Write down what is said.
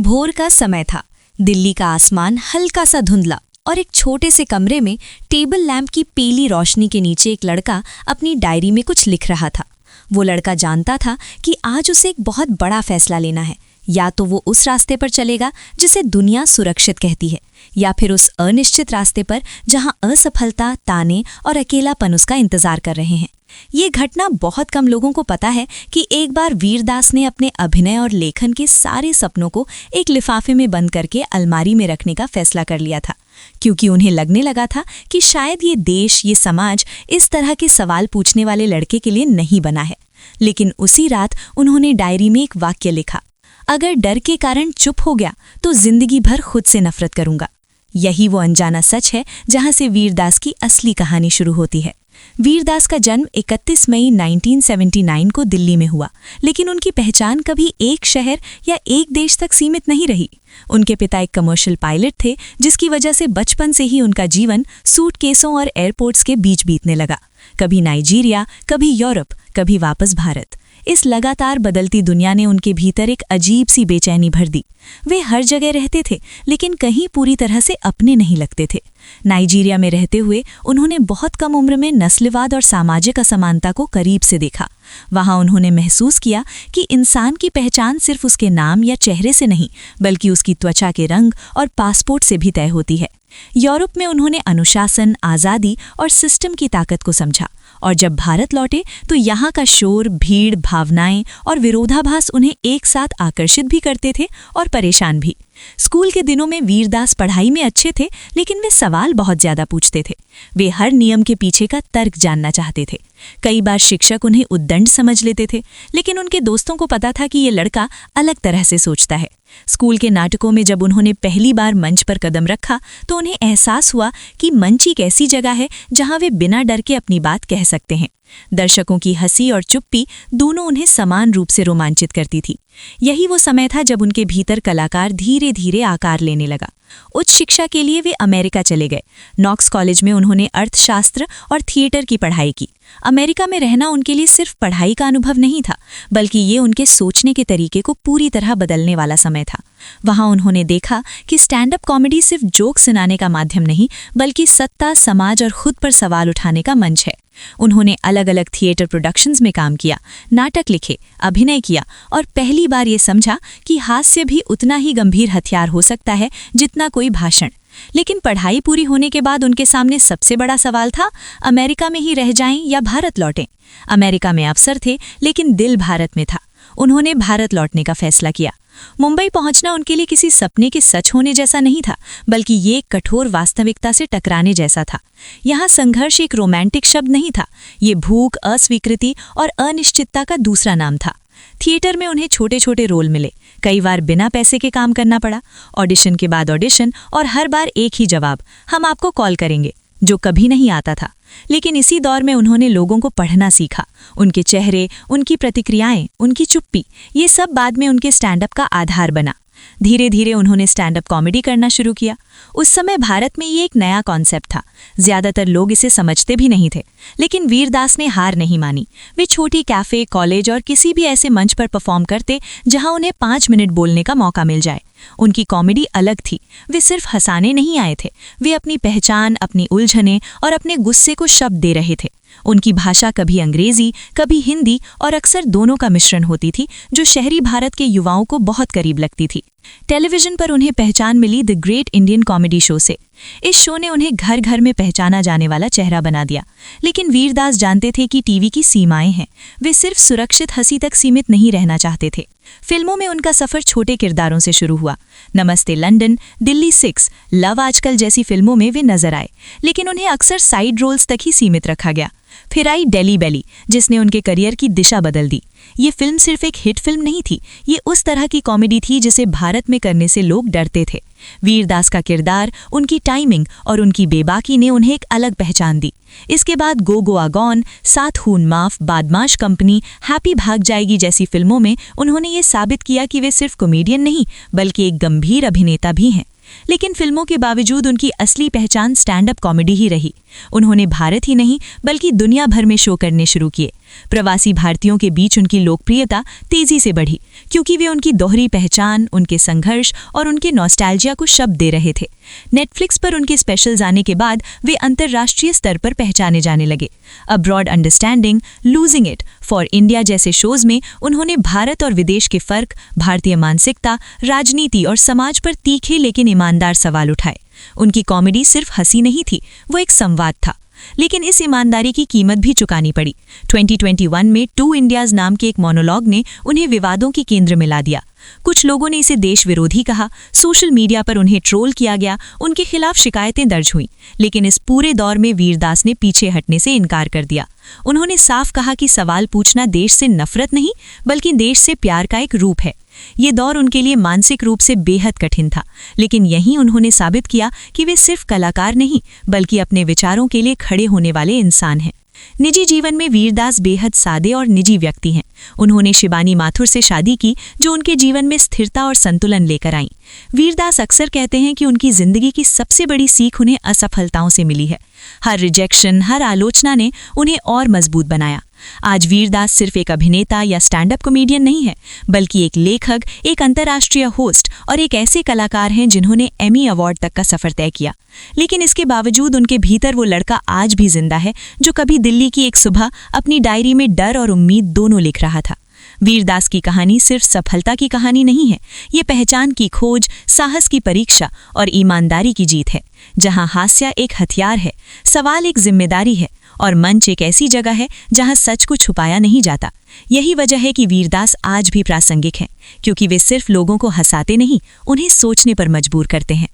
भोर का समय था। दिल्ली का आसमान हल्का सा धुंधला और एक छोटे से कमरे में टेबल लैंप की पीली रोशनी के नीचे एक लड़का अपनी डायरी में कुछ लिख रहा था। वो लड़का जानता था कि आज उसे एक बहुत बड़ा फैसला लेना है। या तो वो उस रास्ते पर चलेगा जिसे दुनिया सुरक्षित कहती है, या फिर उस अनिश्चित रास्ते पर जहां असफलता, ताने और अकेलापन उसका इंतजार कर रहे हैं। ये घटना बहुत कम लोगों को पता है कि एक बार वीरदास ने अपने अभिनय और लेखन के सारे सपनों को एक लिफाफे में बंद करके अलमारी में रखने का फैसला कर लिया था, क्योंकि उन्हें लगने लगा था कि शायद ये देश, ये समाज इस तरह के सवाल पूछने वाले लड़के के लिए नहीं बना है। लेकिन उसी रात उन्होंने डायरी में एक वाक्य लिखा, अगर डर के कारण चुप हो गया तो जिंदगी भर खुद से नफरत करूंगा। यही वो अनजाना सच है जहां से वीरदास की असली कहानी शुरू होती है। वीरदास का जन्म 31 मई 1979 को दिल्ली में हुआ, लेकिन उनकी पहचान कभी एक शहर या एक देश तक सीमित नहीं रही। उनके पिता एक कमर्शियल पायलट थे, जिसकी वजह से बचपन से ही उनका जीवन सूटकेसों और एयरपोर्ट्स के बीच बीतने लगा। कभी नाइजीरिया, कभी यूरोप, कभी वापस भारत। इस लगातार बदलती दुनिया ने उनके भीतर एक अजीब सी बेचैनी भर दी। वे हर जगह रहते थे, लेकिन कहीं पूरी तरह से अपने नहीं लगते थे। नाइजीरिया में रहते हुए उन्होंने बहुत कम उम्र में नस्लवाद और सामाजिक असमानता को करीब से देखा। वहां उन्होंने महसूस किया कि इंसान की पहचान सिर्फ उसके नाम या चेहरे से नहीं, बल्कि उसकी त्वचा के रंग और पासपोर्ट से भी तय होती है। यूरोप में उन्होंने अनुशासन, आज़ादी और सिस्टम की ताकत को समझा, और जब भारत लौटे तो यहाँ का शोर, भीड़, भावनाएं और विरोधाभास उन्हें एक साथ आकर्षित भी करते थे और परेशान भी। स्कूल के दिनों में वीरदास पढ़ाई में अच्छे थे, लेकिन वे सवाल बहुत ज्यादा पूछते थे। वे हर नियम के पीछे का तर्क जानना चाहते थे। कई बार शिक्षक उन्हें उद्दंड समझ लेते थे, लेकिन उनके दोस्तों को पता था कि ये लड़का अलग तरह से सोचता है। स्कूल के नाटकों में जब उन्होंने पहली बार मंच पर कदम रखा तो उन्हें एहसास हुआ कि मंच एक ऐसी जगह है जहां वे बिना डर के अपनी बात कह सकते हैं। दर्शकों की हंसी और चुप्पी दोनों उन्हें समान रूप से रोमांचित करती थी। यही वो समय था जब उनके भीतर कलाकार धीरे धीरे आकार लेने लगा। उच्च शिक्षा के लिए वे अमेरिका चले गए। नॉक्स कॉलेज में उन्होंने अर्थशास्त्र और थिएटर की पढ़ाई की। अमेरिका में रहना उनके लिए सिर्फ पढ़ाई का अनुभव नहीं था, बल्कि ये उनके सोचने के तरीके को पूरी तरह बदलने वाला समय था। वहां उन्होंने देखा कि स्टैंड अप कॉमेडी सिर्फ जोक सुनाने का माध्यम नहीं, बल्कि सत्ता, समाज और खुद पर सवाल उठाने का मंच है। उन्होंने अलग अलग थिएटर प्रोडक्शंस में काम किया, नाटक लिखे, अभिनय किया और पहली बार ये समझा कि हास्य भी उतना ही गंभीर हथियार हो सकता है जितना कोई भाषण। लेकिन पढ़ाई पूरी होने के बाद उनके सामने सबसे बड़ा सवाल था, अमेरिका में ही रह जाएं या भारत लौटें। अमेरिका में अवसर थे, लेकिन दिल भारत में था। उन्होंने भारत लौटने का फैसला किया। मुंबई पहुंचना उनके लिए किसी सपने के सच होने जैसा नहीं था, बल्कि ये एक कठोर वास्तविकता से टकराने जैसा था। यहाँ संघर्ष एक रोमांटिक शब्द नहीं था, ये भूख, अस्वीकृति और अनिश्चितता का दूसरा नाम था। थिएटर में उन्हें छोटे छोटे रोल मिले, कई बार बिना पैसे के काम करना पड़ा, ऑडिशन के बाद ऑडिशन, और हर बार एक ही जवाब, हम आपको कॉल करेंगे, जो कभी नहीं आता था। लेकिन इसी दौर में उन्होंने लोगों को पढ़ना सीखा। उनके चेहरे, उनकी प्रतिक्रियाएं, उनकी चुप्पी, ये सब बाद में उनके स्टैंड अप का आधार बना। धीरे धीरे उन्होंने स्टैंड अप कॉमेडी करना शुरू किया। उस समय भारत में ये एक नया कॉन्सेप्ट था, ज्यादातर लोग इसे समझते भी नहीं थे। लेकिन वीरदास ने हार नहीं मानी। वे छोटी कैफे, कॉलेज और किसी भी ऐसे मंच पर परफॉर्म करते जहां उन्हें 5 मिनट बोलने का मौका मिल जाए। उनकी कॉमेडी अलग थी। वे सिर्फ हंसाने नहीं आए थे, वे अपनी पहचान, अपनी उलझने और अपने गुस्से को शब्द दे रहे थे। उनकी भाषा कभी अंग्रेजी, कभी हिंदी और अक्सर दोनों का मिश्रण होती थी, जो शहरी भारत के युवाओं को बहुत करीब लगती थी। टेलीविजन पर उन्हें पहचान मिली the great Indian comedy show से। इस शो ने उन्हें घर घर में पहचाना जाने वाला चेहरा बना दिया। लेकिन वीरदास जानते थे कि टीवी की सीमाएं हैं। वे सिर्फ सुरक्षित हंसी तक सीमित नहीं रहना चाहते थे। फिल्मों में उनका सफर छोटे किरदारों से शुरू हुआ। नमस्ते लंदन, दिल्ली 6, लव आजकल जैसी फिल्मों में वे नजर आए, लेकिन उन्हें अक्सर साइड रोल्स तक ही सीमित रखा गया। फिर आई डेली बेली, जिसने उनके करियर की दिशा बदल दी। ये फिल्म सिर्फ एक हिट फिल्म नहीं थी, ये उस तरह की कॉमेडी थी जिसे भारत में करने से लोग डरते थे। वीरदास का किरदार, उनकी टाइमिंग और उनकी बेबाकी ने उन्हें एक अलग पहचान दी। इसके बाद गो गोआ गॉन, सात खून माफ, बदमाश कंपनी, हैप्पी भाग जाएगी जैसी फिल्मों में उन्होंने ये साबित किया कि वे सिर्फ कॉमेडियन नहीं, बल्कि एक गंभीर अभिनेता भी हैं। लेकिन फिल्मों के बावजूद उनकी असली पहचान स्टैंड अप कॉमेडी ही रही। उन्होंने भारत ही नहीं बल्कि दुनिया भर में शो करने शुरू किए। प्रवासी भारतीयों के बीच उनकी लोकप्रियता तेजी से बढ़ी क्योंकि वे उनकी दोहरी पहचान, उनके संघर्ष और उनके नॉस्टैल्जिया को शब्द दे रहे थे। नेटफ्लिक्स पर उनके स्पेशल्स आने के बाद वे अंतर्राष्ट्रीय स्तर पर पहचाने जाने लगे। A broad understanding, losing it, for India जैसे शोज में उन्होंने भारत और विदेश के फर्क, भारतीय मानसिकता, राजनीति और समाज पर तीखे लेकिन ईमानदार सवाल उठाए। उनकी कॉमेडी सिर्फ हंसी नहीं थी, वो एक संवाद था। लेकिन इस ईमानदारी की कीमत भी चुकानी पड़ी। 2021 में टू इंडियाज नाम के एक मोनोलॉग ने उन्हें विवादों के केंद्र में ला दिया। कुछ लोगों ने इसे देश विरोधी कहा, सोशल मीडिया पर उन्हें ट्रोल किया गया, उनके खिलाफ शिकायतें दर्ज हुईं। लेकिन इस पूरे दौर में वीरदास ने पीछे हटने से इनकार कर दिया। उन्होंने साफ कहा कि सवाल पूछना देश से नफरत नहीं बल्कि देश से प्यार का एक रूप है। ये दौर उनके लिए मानसिक रूप से बेहद कठिन था, लेकिन यहीं उन्होंने साबित किया कि वे सिर्फ कलाकार नहीं बल्कि अपने विचारों के लिए खड़े होने वाले इंसान हैं। निजी जीवन में वीरदास बेहद सादे और निजी व्यक्ति हैं। उन्होंने शिबानी माथुर से शादी की जो उनके जीवन में स्थिरता और संतुलन लेकर आईं। वीरदास अक्सर कहते हैं कि उनकी जिंदगी की सबसे बड़ी सीख उन्हें असफलताओं से मिली है। हर रिजेक्शन, हर आलोचना ने उन्हें और मजबूत बनाया। आज वीरदास सिर्फ एक अभिनेता या स्टैंड अप कॉमेडियन नहीं है, बल्कि एक लेखक, एक अंतर्राष्ट्रीय होस्ट और एक ऐसे कलाकार हैं जिन्होंने एमी अवार्ड तक का सफर तय किया। लेकिन इसके बावजूद उनके भीतर वो लड़का आज भी जिंदा है जो कभी दिल्ली की एक सुबह अपनी डायरी में डर और उम्मीद दोनों लिख रहा था। वीरदास की कहानी सिर्फ सफलता की कहानी नहीं है, ये पहचान की खोज, साहस की परीक्षा और ईमानदारी की जीत है। जहां हास्य एक हथियार है, सवाल एक जिम्मेदारी है और मंच एक ऐसी जगह है जहां सच को छुपाया नहीं जाता। यही वजह है कि वीरदास आज भी प्रासंगिक हैं, क्योंकि वे सिर्फ लोगों को हंसाते नहीं, उन्हें सोचने पर मजबूर करते हैं।